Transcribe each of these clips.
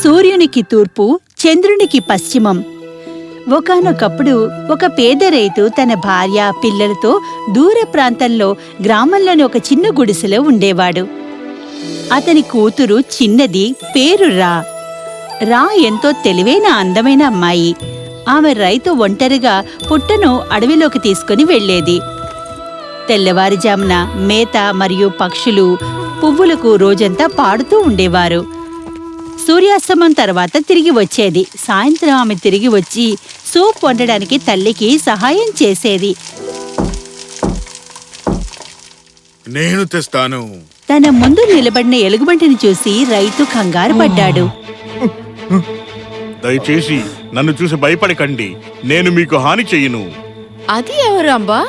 సూర్యునికి తూర్పు, చంద్రునికి పశ్చిమం. ఒకానొకప్పుడు ఒక పేద రైతు తన భార్య, పిల్లలతో దూర ప్రాంతంలో గ్రామంలోని ఒక చిన్న గుడిసెలో ఉండేవాడు. అతని కూతురు చిన్నది, పేరు రా. రా ఎంతో తెలివైన అందమైన అమ్మాయి. ఆమె రైతు ఒంటరిగా పుట్టను అడవిలోకి తీసుకుని వెళ్లేది. తెల్లవారుజామున మేత మరియు పక్షులు, పువ్వులకు రోజంతా పాడుతూ ఉండేవారు. సూర్యాస్తమం తర్వాత తిరిగి వచ్చేది. సాయంత్రం ఆమె తిరిగి వచ్చి సూప్ వండడానికి తల్లికి సహాయం చేసేది. నేను తెస్తాను. తన ముందు నిలబడిన ఎలుగుబంటిని చూసి రైతు కంగారు పడ్డాడు. దయచేసి నన్ను చూసి భయపడకండి, నేను మీకు హాని చెయ్యను. అది ఎవరు అంబా?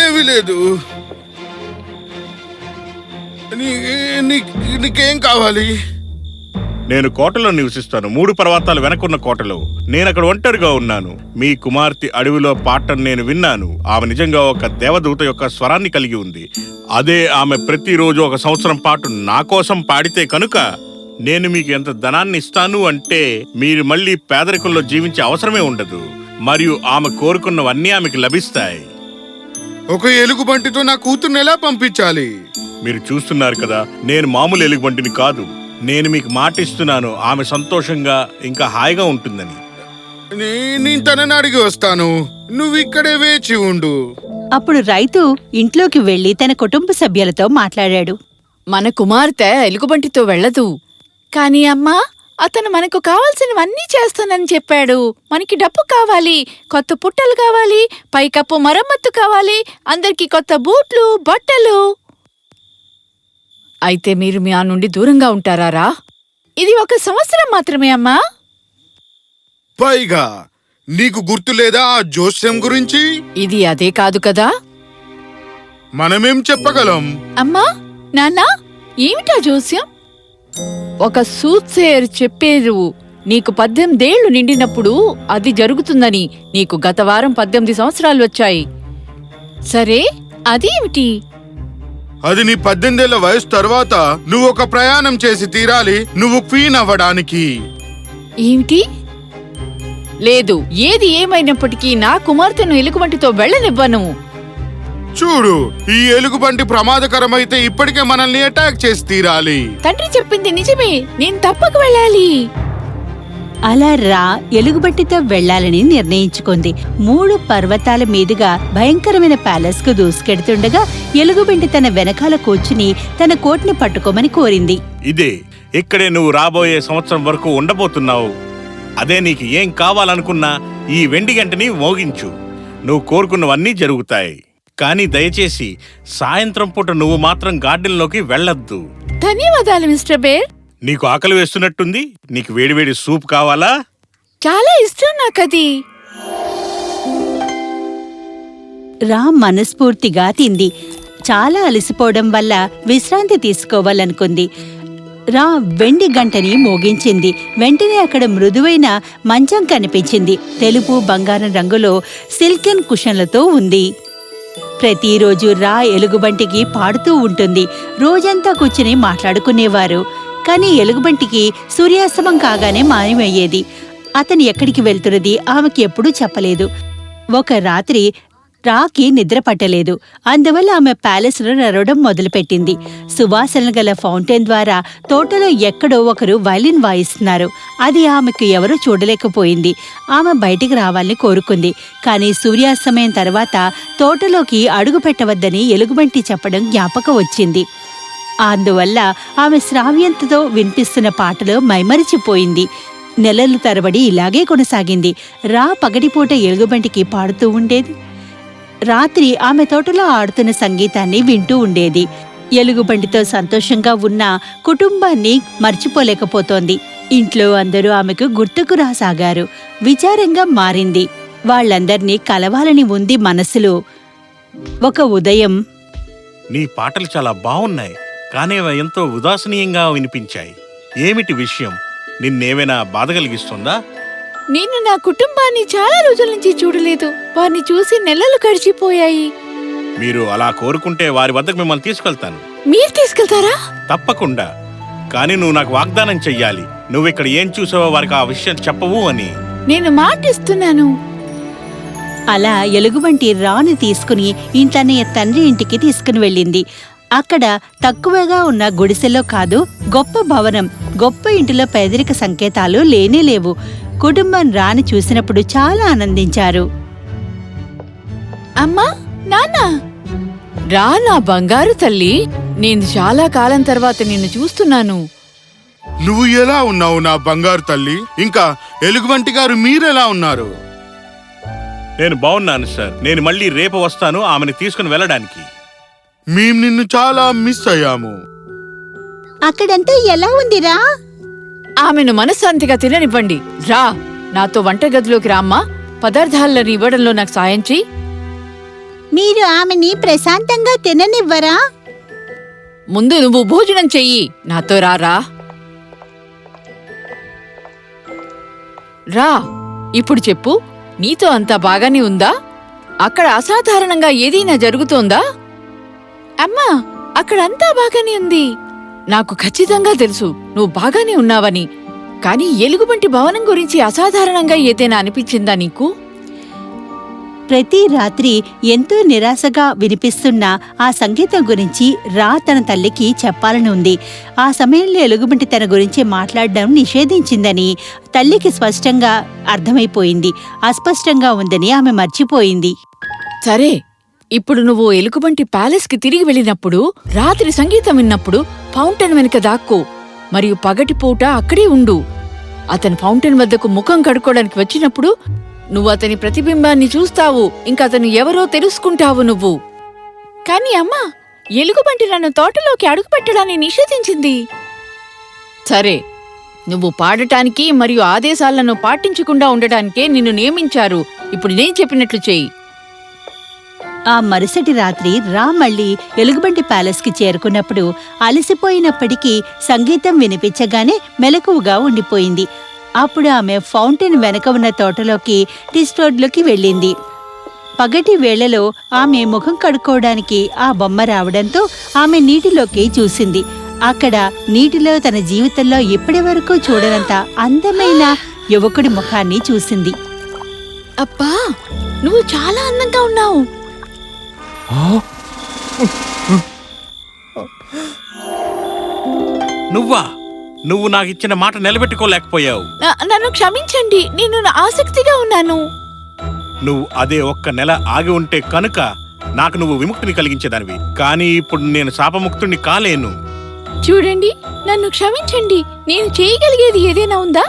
ఏమీ లేదు. నీకేం కావాలి? నేను కోటలో నివసిస్తాను, 3 పర్వతాలు వెనకున్న కోటలో. నేనక్కడ ఒంటరిగా ఉన్నాను. మీ కుమార్తె అడవిలో పాటం నేను విన్నాను. ఆమె నిజంగా ఒక దేవదూత యొక్క స్వరాన్ని కలిగి ఉంది. అదే ఆమె ప్రతిరోజు 1 సంవత్సరం పాటు నా కోసం పాడితే కనుక నేను మీకు ఎంత ధనాన్ని ఇస్తాను అంటే మీరు మళ్ళీ పేదరికంలో జీవించే అవసరమే ఉండదు. మరియు ఆమె కోరుకున్నవన్నీ ఆమెకు లభిస్తాయి. ఒక ఎలుగుబంటితో నా కూతుర్ని ఎలా పంపించాలి? మీరు చూస్తున్నారు కదా, నేను మామూలు ఎలుగుబంటిని కాదు. నేను మీకు మాట ఇస్తున్నాను, ఆమె సంతోషంగా ఇంకా హాయిగా ఉంటుందని. నేను తనని అడిగి వస్తాను, నువ్వు ఇక్కడే వేచి ఉండు. అప్పుడు రైతు ఇంట్లోకి వెళ్లి తన కుటుంబ సభ్యులతో మాట్లాడాడు. మన కుమార్తె ఎలుగుబంటితో వెళ్ళదు. కాని అమ్మా, అతను మనకు కావాల్సినవన్నీ చేస్తానని చెప్పాడు. మనకి డబ్బు కావాలి, కొత్త పుట్టలు కావాలి, పైకప్పు మరమ్మత్తు కావాలి, అందరికి కొత్త బూట్లు, బట్టలు. అయితే మీరు మీ ఆ నుండి దూరంగా ఉంటారా? ఇది 1 సంవత్సరం మాత్రమే అమ్మా. పైగా నీకు గుర్తు లేదా ఆ జోస్యం గురించి? ఇది అదే కాదు కదా. మనమేం చెప్పగలం? అమ్మా, నాన్నా, ఏమిటా జోస్యం? ఒక సూట్సేయర్ చెప్పేరు, నీకు 18 ఏళ్లు నిండినప్పుడు అది జరుగుతుందని. నీకు గత వారం 18 సంవత్సరాలు వచ్చాయి. సరే, అదేమిటి? అది నీ 18 ఏళ్ల వయసు తర్వాత నువ్వు ఒక ప్రయాణం చేసి తీరాలి, నువ్వు క్వీన్ అవ్వడానికి. ఏమిటి? లేదు, ఏది ఏమైనప్పటికీ నా కుమార్తెను ఎలుగుబంటితో వెళ్ళనివ్వను. చూడు, ఈ ఎలుగుబంటి ప్రమాదకరమైతే ఇప్పటికే మనల్ని అటాక్ చేసి తీరాలి. తండ్రి చెప్పింది నిజమే, నేను తప్పక వెళ్ళాలి. అలా రా ఎలుగుబంటితో వెళ్లాలని నిర్ణయించుకుంది. 3 పర్వతాల మీదుగా భయంకరమైన ప్యాలెస్ కు దూసుకెడుతుండగా ఎలుగుబంటి తన వెనకాల కూర్చుని తన కోట్ని పట్టుకోమని కోరింది. ఇదే, ఇక్కడే నువ్వు రాబోయే సంవత్సరం వరకు ఉండబోతున్నావు. అదే నీకు ఏం కావాలనుకున్నా ఈ వెండి గంటని మోగించు. నువ్వు కోరుకున్నవన్నీ జరుగుతాయి. కానీ దయచేసి సాయంత్రం పూట నువ్వు మాత్రం గార్డెన్లోకి వెళ్ళొద్దు. ధన్యవాదాలు మిస్టర్ బేర్. నీకు ఆకలి వేస్తున్నట్టుంది. నీకు వేడివేడి సూప్ కావాలా? చాలా ఇష్టం నాకది. రా మనస్ఫూర్తిగా తింది. చాలా అలసిపోవడం వల్ల విశ్రాంతి తీసుకోవాలనుకుంది. రా వెండి గంటని మోగించింది. వెంటనే అక్కడ మృదువైన మంచం కనిపించింది. తెలుపు, బంగారం రంగులో సిల్కెన్ కుషన్లతో ఉంది. ప్రతిరోజు రా ఎలుగుబంటికి పాడుతూ ఉంటుంది. రోజంతా కూర్చుని మాట్లాడుకునేవారు. కానీ ఎలుగుబంటికి సూర్యాస్తమం కాగానే మాయమయ్యేది. అతను ఎక్కడికి వెళ్తున్నది ఆమెకి ఎప్పుడూ చెప్పలేదు. ఒక రాత్రి రాకి నిద్ర పట్టలేదు. అందువల్ల ఆమె ప్యాలెస్లో నడవడం మొదలుపెట్టింది. సువాసనలు గల ఫౌంటైన్ ద్వారా తోటలో ఎక్కడో ఒకరు వైలిన్ వాయిస్తున్నారు. అది ఆమెకు ఎవరూ చూడలేకపోయింది. ఆమె బయటికి రావాలని కోరుకుంది. కానీ సూర్యాస్తమయం తర్వాత తోటలోకి అడుగు పెట్టవద్దని ఎలుగుబంటి చెప్పడం జ్ఞాపకం వచ్చింది. అందువల్ల ఆమె శ్రావ్యంతో వినిపిస్తున్న పాటలో మైమరిచిపోయింది. నెలలు తరబడి ఇలాగే కొనసాగింది. రా పగటిపూట ఎలుగుబంటికి పాడుతూ ఉండేది. రాత్రి ఆమె తోటలో ఆడుతున్న సంగీతాన్ని వింటూ ఉండేది. ఎలుగుబంటితో సంతోషంగా ఉన్న కుటుంబాన్ని మర్చిపోలేకపోతోంది. ఇంట్లో అందరూ ఆమెకు గుర్తుకు రాసాగారు. విచారంగా మారింది. వాళ్లందర్నీ కలవాలని ఉంది మనసులో. ఒక ఉదయం, నీ పాటలు చాలా బాగున్నాయి, కానీ అవి ఎంతో ఉదాసనీయంగా వినిపించాయి. ఏమిటి విషయం? నిన్నేమైనా బాధ కలిగిస్తుందా? నేను నా కుటుంబాన్ని చాలా రోజుల నుంచి చూడలేదు. వారిని చూసి నెలలు గడిచిపోయాయి. మీరు అలా కోరుకుంటే వారి వద్దకు మిమ్మల్ని తీసుకెళ్తాను. మీరు తీసుకెళ్తారా? తప్పకుండా. కానీ నువ్వు నాకు వాగ్దానం చెయ్యాలి. నువ్వు ఇక్కడ ఏం చూసావో వారికి ఆ విషయం చెప్పవు అని. నేను మాటిస్తున్నాను. అలా ఎలుగుబంటి రాను తీసుకుని తన తండ్రి ఇంటికి తీసుకుని వెళ్ళింది. అక్కడ తక్కువగా ఉన్న గుడిసెలో కాదు, గొప్ప భవనం, గొప్ప ఇంటిలో పేదరిక సంకేతాలు లేనేలేవు. కుటుంబం రాని చూసినప్పుడు చాలా ఆనందించారు. అమ్మా, నాన్న, రా నా బంగారు తల్లి. నేను చాలా కాలం తర్వాత నిన్ను చూస్తున్నాను. నువ్వు ఎలా ఉన్నావు నా బంగారు తల్లి? ఇంకా ఎలుగుబంటి గారు మీరెలా ఉన్నారు? నేను బాగున్నాను సార్. నేను మళ్ళీ రేపు వస్తాను ఆమెను తీసుకుని వెళ్ళడానికి. మేం నిన్ను చాలా మిస్ అయ్యాము. అక్కడంతా ఎలా ఉందిరా? ఆమెను మనశ్శాంతిగా తిననివ్వండి. రా, నాతో వంటగదిలోకి రామ్మా. పదార్థాలను ఇవ్వడంలో నాకు సాయం చెయ్యి. మీరు ఆమెని ప్రశాంతంగా తిననివ్వరా? ముందు నువ్వు భోజనం చెయ్యి. నాతో రా. రా, ఇప్పుడు చెప్పు, నీతో అంతా బాగానే ఉందా? అక్కడ అసాధారణంగా ఏదైనా జరుగుతోందా? అమ్మా, అక్కడంతా బాగానే ఉంది. నాకు ఖచ్చితంగా తెలుసు నువ్వు బాగానే ఉన్నావని. కానీ ఎలుగుబంటి భవనం గురించి అసాధారణంగా ఏదైనా అనిపించిందా నీకు? ప్రతి రాత్రి ఎంతో నిరాశగా వినిపిస్తున్న ఆ సంగీతం గురించి రా తన తల్లికి చెప్పాలని ఉంది. ఆ సమయంలో ఎలుగుబంటి తన గురించి మాట్లాడడం నిషేధించిందని తల్లికి స్పష్టంగా అర్థమైపోయింది. అస్పష్టంగా ఉందని ఆమె మర్చిపోయింది. సరే, ఇప్పుడు నువ్వు ఎలుగుబంటి ప్యాలెస్కి తిరిగి వెళ్ళినప్పుడు, రాత్రి సంగీతం విన్నప్పుడు ఫౌంటైన్ వెనుక దాక్కో, మరియు పగటిపూట అక్కడే ఉండు. అతని ఫౌంటైన్ వద్దకు ముఖం కడుక్కోవడానికి వచ్చినప్పుడు నువ్వు అతని ప్రతిబింబాన్ని చూస్తావు. ఇంకా అతను ఎవరో తెలుసుకుంటావు నువ్వు. కాని అమ్మా, ఎలుగుబంటి నన్ను తోటలోకి అడుగుపెట్టడాన్ని నిషేధించింది. సరే, నువ్వు పాడటానికి మరియు ఆదేశాలను పాటించకుండా ఉండటానికే నిన్ను నియమించారు. ఇప్పుడు నేను చెప్పినట్లు చెయ్యి. ఆ మరుసటి రాత్రి రా మళ్ళీ ఎలుగుబంటి ప్యాలెస్కి చేరుకున్నప్పుడు అలసిపోయినప్పటికీ సంగీతం వినిపించగానే మెలకువగా ఉండిపోయింది. అప్పుడు ఆమె ఫౌంటైన్ వెనక ఉన్న తోటలోకి టిస్టోడ్లోకి వెళ్ళింది. పగటి వేళలో ఆమె ముఖం కడుక్కోవడానికి ఆ బొమ్మ రావడంతో ఆమె నీటిలోకి చూసింది. అక్కడ నీటిలో తన జీవితంలో ఇప్పటివరకు చూడనంత అందమైన యువకుడి ముఖాన్ని చూసింది. అబ్బా, నువ్వు చాలా అందంగా ఉన్నావు. నువ్వు నాకిచ్చిన మాట నిలబెట్టుకోలేకపోయావు. నన్ను క్షమించండి, నేను ఆసక్తిగా ఉన్నాను. నువ్వు అదే ఒక్క నెల ఆగి ఉంటే కనుక నాకు నువ్వు విముక్తిని కలిగించేదానివి. కానీ ఇప్పుడు నేను శాపముక్తుణ్ణి కాలేను. చూడండి, నన్ను క్షమించండి. నేను చేయగలిగేది ఏదైనా ఉందా?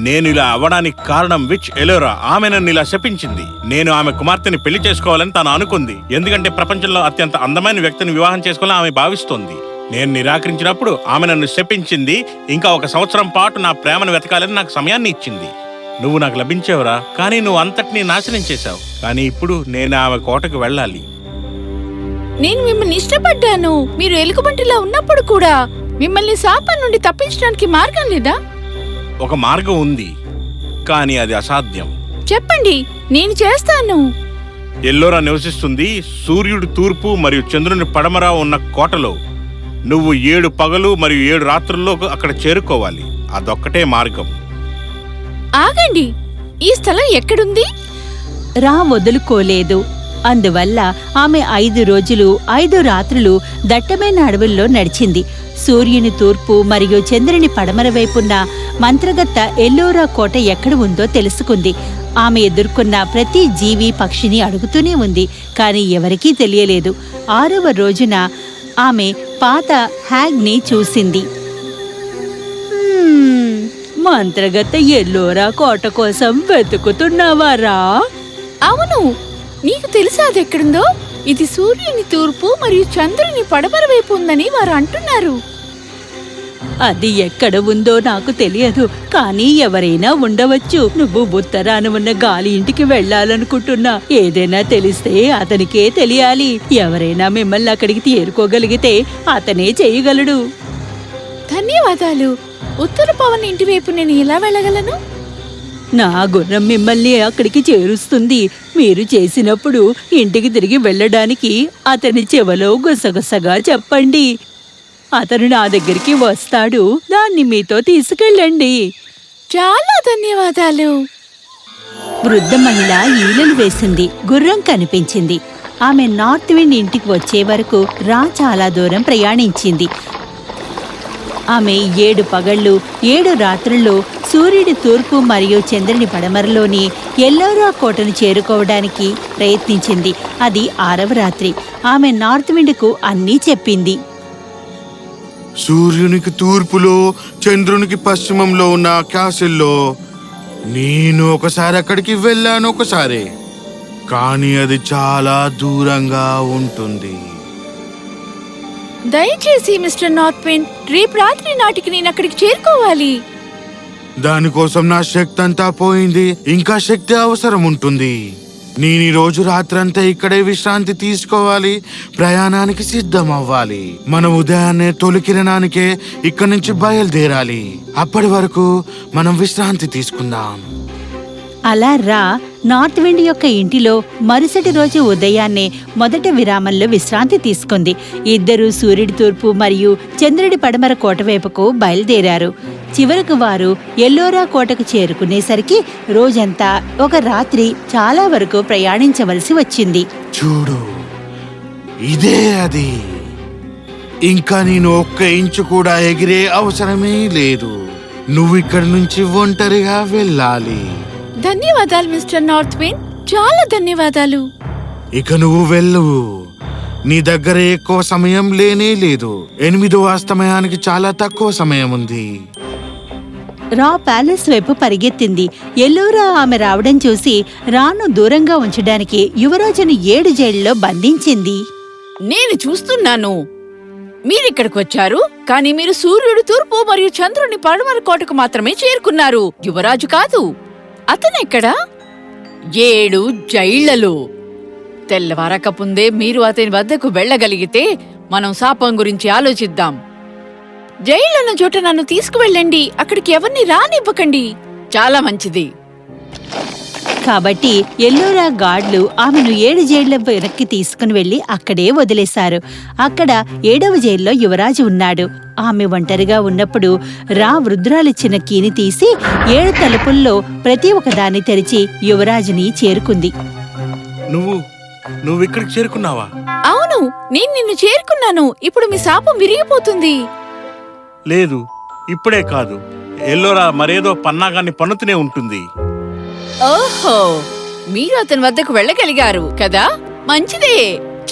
నేను ఇలా అవ్వడానికి కారణం విచ్ ఎలోరా. ఆమె నన్ను ఇలా శపించింది. నేను ఆమె కుమార్తెని పెళ్లి చేసుకోవాలని తాను అనుకుంది. ఎందుకంటే ప్రపంచంలో అత్యంత అందమైన వ్యక్తిని వివాహం చేసుకోవాలని ఆమె భావిస్తోంది. నేను నిరాకరించినప్పుడు ఆమె నన్ను శపించింది. ఇంకా 1 సంవత్సరం పాటు నా ప్రేమను వెతకాలని నాకు సమయాన్ని ఇచ్చింది. నువ్వు నాకు లభించేవరా, కానీ నువ్వు అంతటినీ నాశనం చేశావు. కానీ ఇప్పుడు నేను ఆమె కోటకు వెళ్ళాలి. నేను మిమ్మల్ని ఇష్టపడ్డాను. మీరు ఎలుగుబంటిలా ఉన్నప్పుడు కూడా మిమ్మల్ని శాపం నుండి తప్పించడానికి మార్గం లేదా? ఒక మార్గం ఉంది, కానీ అది అసాధ్యం. చెప్పండి, నేను చేస్తాను. ఎల్లోరా నివసిస్తుంది సూర్యుడు తూర్పు మరియు చంద్రుని పడమర ఉన్న కోటలో. నువ్వు 7 పగలు మరియు 7 రాత్రుల్లో అక్కడ చేరుకోవాలి. అదొక్కటే మార్గం. ఆగండి, ఈ స్థలం ఎక్కడుంది? రా వదులుకోలేదు. అందువల్ల ఆమె 5 రోజులు 5 రాత్రులు దట్టమైన అడవుల్లో నడిచింది. సూర్యుని తూర్పు మరియు చంద్రుని పడమర వైపున్న మంత్రగత్త ఎల్లోరా కోట ఎక్కడ ఉందో తెలుసుకుంది. ఆమె ఎదుర్కొన్న ప్రతి జీవి పక్షిని అడుగుతూనే ఉంది, కానీ ఎవరికీ తెలియలేదు. 6వ రోజున ఆమె పాత హ్యాగ్ని చూసింది. మంత్రగత్త ఎల్లోరా కోట కోసం వెతుకుతున్నావారా? అవును, నీకు తెలుసా అది ఎక్కడుందో? ఇది సూర్యుని తూర్పు మరియు చంద్రుని పడమర వైపు ఉందని వారు అంటున్నారు. అది ఎక్కడ ఉందో నాకు తెలియదు, కానీ ఎవరైనా ఉండవచ్చు. నువ్వు ఉత్తరాన ఉన్న గాలి ఇంటికి వెళ్ళాలనుకుంటున్నా. ఏదైనా తెలిస్తే అతనికే తెలియాలి. ఎవరైనా మిమ్మల్ని అక్కడికి చేరుకోగలిగితే అతనే చేయగలడు. ధన్యవాదాలు. ఉత్తర పవన్ ఇంటి వైపు నేను ఎలా వెళ్ళగలను? నా గుర్రం మిమ్మల్ని అక్కడికి చేరుస్తుంది. మీరు చేసినప్పుడు ఇంటికి తిరిగి వెళ్ళడానికి అతని చెవలో గుసగుసగా చెప్పండి. అతను నా దగ్గరికి వస్తాడు, దాన్ని మీతో తీసుకెళ్ళండి. చాలా ధన్యవాదాలు. వృద్ధ మహిళ ఈలలు వేసింది. గుర్రం కనిపించింది. ఆమె నార్త్ విండ్ ఇంటికి వచ్చే వరకు రా చాలా దూరం ప్రయాణించింది. ఆమె 7 పగళ్ళు 7 రాత్రుల్లో సూర్యుడి తూర్పు మరియు చంద్రుని పడమరలోని ఎల్లోరా కోటను చేరుకోవడానికి ప్రయత్నించింది. అది 6వ రాత్రి. ఆమె నార్త్ విండ్కు అన్నీ చెప్పింది. సూర్యునికి తూర్పులో చంద్రునికి పశ్చిమంలో ఉన్న క్యాసిల్లో నేను ఒకసారి అక్కడికి వెళ్ళాను ఒకసారి, కానీ అది చాలా దూరంగా ఉంటుంది. దయచేసి మిస్టర్ నార్త్ విండ్, రేపు రాత్రి నాటికి నేను అక్కడికి చేరుకోవాలి. దానికోసం నా శక్తి అంతా పోయింది, ఇంకా శక్తి అవసరం ఉంటుంది. నేను ఈ రోజు రాత్రంతా ఇక్కడే విశ్రాంతి తీసుకోవాలి, ప్రయాణానికి సిద్ధం అవ్వాలి. మనం ఉదయాన్నే తొలి కిరణానికే ఇక్కడి నుంచి బయలుదేరాలి. అప్పటి వరకు మనం విశ్రాంతి తీసుకుందాం. అలా రా నార్త్ విండ్ యొక్క ఇంటిలో మరుసటి రోజు ఉదయాన్నే మొదట విరామంలో విశ్రాంతి తీసుకుంది. ఇద్దరూ సూర్యుడి తూర్పు మరియు చంద్రుడి పడమర కోట వైపుకు బయలుదేరారు. చివరకు వారు ఎల్లోరా కోటకు చేరుకునేసరికి రోజంతా ఒక రాత్రి చాలా వరకు ప్రయాణించవలసి వచ్చింది. చూడు, ఇదే అది. ఇంకా నేను ఒక్క ఇంచు కూడా ఎగిరే అవసరమే లేదు. నువ్వు ఇక్కడి నుంచి ఒంటరిగా వెళ్ళాలి. ధన్యవాదాలు మిస్టర్ నార్త్ విండ్, చాలా ధన్యవాదాలు. ఇక నువ్వు వెళ్ళు. నీ దగ్గర ఎక్కువ సమయం లేనే లేదు. 8వ అస్తమయానికి చాలా తక్కువ సమయం ఉంది. రా ప్యాలెస్ వైపు పరిగెత్తింది. ఎల్లోరా ఆమె రావడం చూసి రాను దూరంగా ఉంచడానికి యువరాజును 7 జైళ్లలో బంధించింది. నేను చూస్తున్నాను, మీరిక్కడికి వచ్చారు, కానీ మీరు సూర్యుడు తూర్పు మరియు చంద్రుని పడమర కోటకు మాత్రమే చేరుకున్నారు. యువరాజు కాదు. అతనెక్కడా? 7 జైళ్లలో. తెల్లవారకముందే మీరు అతని వద్దకు వెళ్ళగలిగితే మనం శాపం గురించి ఆలోచిద్దాం. జైళ్లున్న చోట నన్ను తీసుకువెళ్ళండి, అక్కడికి ఎవరిని రానివ్వకండి. చాలా మంచిది. కాబట్టి ఎల్లోరా గార్డ్లు ఆమెను 7 జైళ్ల వెనక్కి తీసుకుని వెళ్లి అక్కడే వదిలేశారు. అక్కడ 7వ జైల్లో యువరాజు ఉన్నాడు. ఆమె ఒంటరిగా ఉన్నప్పుడు రా వృద్ధురాలిచ్చిన కీని తీసి 7 తలుపుల్లో ప్రతి ఒక్కదాన్ని తెరిచి యువరాజుని చేరుకుంది. నువ్వు ఇక్కడికి చేరుకున్నావా? అవును, నేను నిన్ను చేరుకున్నాను. ఇప్పుడు మీ శాపం విరిగిపోతుంది. లేదు, ఇప్పుడే కాదు. ఎల్లోరా మరేదో పన్నాగాన్ని పన్నుతూనే ఉంటుంది. ఓహో, మీరు అతని వద్దకు వెళ్ళగలిగారు కదా? మంచిదే,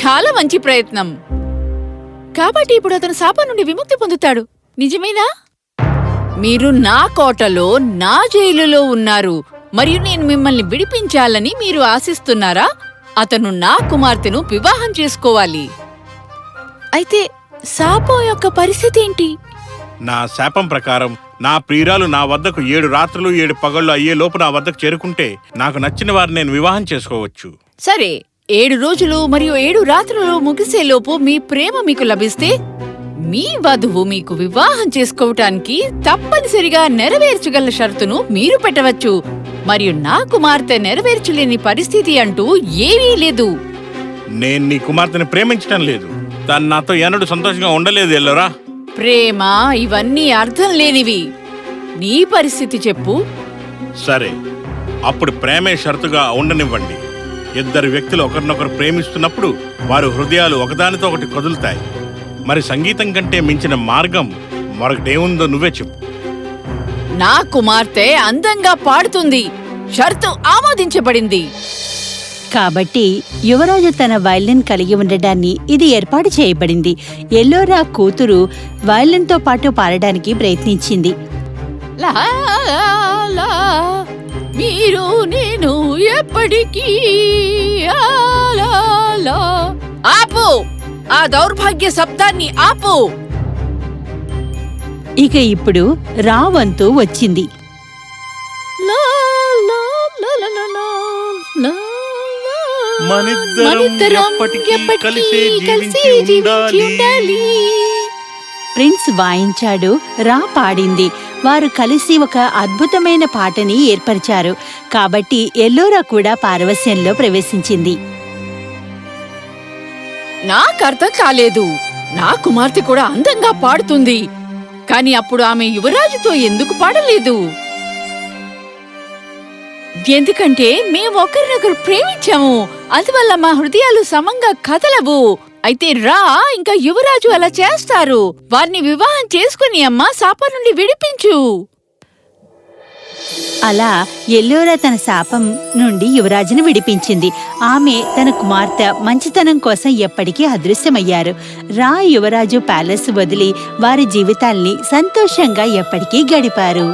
చాలా మంచి ప్రయత్నం. కాబట్టి ఇప్పుడు అతను శాపం నుండి విముక్తి పొందుతాడు, నిజమేనా? మీరు నా కోటలో, నా జైలులో ఉన్నారు, మరియు నేను మిమ్మల్ని విడిపించాలని మీరు ఆశిస్తున్నారా? అతను నా కుమార్తెను వివాహం చేసుకోవాలి. అయితే శాపం యొక్క పరిస్థితి ఏంటి? నా శాపం ప్రకారం నా ప్రియురాలు నా వద్దకు 7 రాత్రులు 7 పగళ్ళు అయ్యే లోపు నా వద్దకు చేరుకుంటే నాకు నచ్చిన వారిని నేను వివాహం చేసుకోవచ్చు. సరే, 7 రోజులు మరియు 7 రాత్రులు ముగిసేలోపు మీ ప్రేమ మీకు లభిస్తే మీ వధువు మీకు వివాహం చేసుకోవటానికి తప్పనిసరిగా నెరవేర్చగల షరతును మీరు పెట్టవచ్చు. మరియు నా కుమార్తె నెరవేర్చలేని పరిస్థితి అంటూ ఏమీ లేదు. నేను నీ కుమార్తెని ప్రేమించటం లేదు. తను నాతో ఎన్నడూ సంతోషంగా ఉండలేదు ఎల్లోరా. ప్రేమ ఇవన్నీ అర్థం లేనివి. నీ పరిస్థితి చెప్పు. సరే, అప్పుడు ప్రేమే షరతుగా ఉండనివ్వండి. 2 వ్యక్తులు ఒకరినొకరు ప్రేమిస్తున్నప్పుడు వారి హృదయాలు ఒకదానితో ఒకటి కదులుతాయి. మరి సంగీతం కంటే మించిన మార్గం మరొకటేముందో నువ్వే చెప్పు. నా కుమార్తె అందంగా పాడుతుంది. షరతు ఆమోదించబడింది. కాబట్టి యువరాజు తన వయలిన్ కలిగి ఉండడాన్ని ఇది ఏర్పాటు చేయబడింది. ఎల్లోరా కూతురు వయలిన్తో పాటు పాడడానికి ప్రయత్నించింది. లా లా, మీరు నేను ఎప్పటికీ. లా లా. ఆపు, ఆ దౌర్భాగ్య శబ్దాన్ని ఆపు. ఇక ఇప్పుడు రా వంతు వచ్చింది. లా లా లా లా లా లా లా. మనిద్దరం ఎప్పటికీ కలిసే జీవించి ఉండాలి. ప్రిన్స్ వాయించాడు, రా పాడింది. వారు కలిసి ఒక అద్భుతమైన పాటని ఏర్పరిచారు. కాబట్టి ఎల్లోరా కూడా పారవస్యంలో ప్రవేశించింది. నాకర్థం కాలేదు. నా కుమార్తె కూడా అందంగా పాడుతుంది, కాని అప్పుడు ఆమె యువరాజుతో ఎందుకు పాడలేదు? ఎందుకంటే మేము ఒకరినొకరు ప్రేమించాము, అందువల్ల మా హృదయాలు సమంగా కదలవు. అయితే రా, ఇంకా యువరాజు అలా చేస్తారు. వారిని వివాహం చేసుకుని అమ్మా శాపం నుండి విడిపించు. అలా ఎల్లోరా తన శాపం నుండి యువరాజును విడిపించింది. ఆమె తన కుమార్తె మంచితనం కోసం ఎప్పటికీ అదృశ్యమయ్యారు. రా యువరాజు ప్యాలెస్ వదిలి వారి జీవితాల్ని సంతోషంగా ఎప్పటికీ గడిపారు.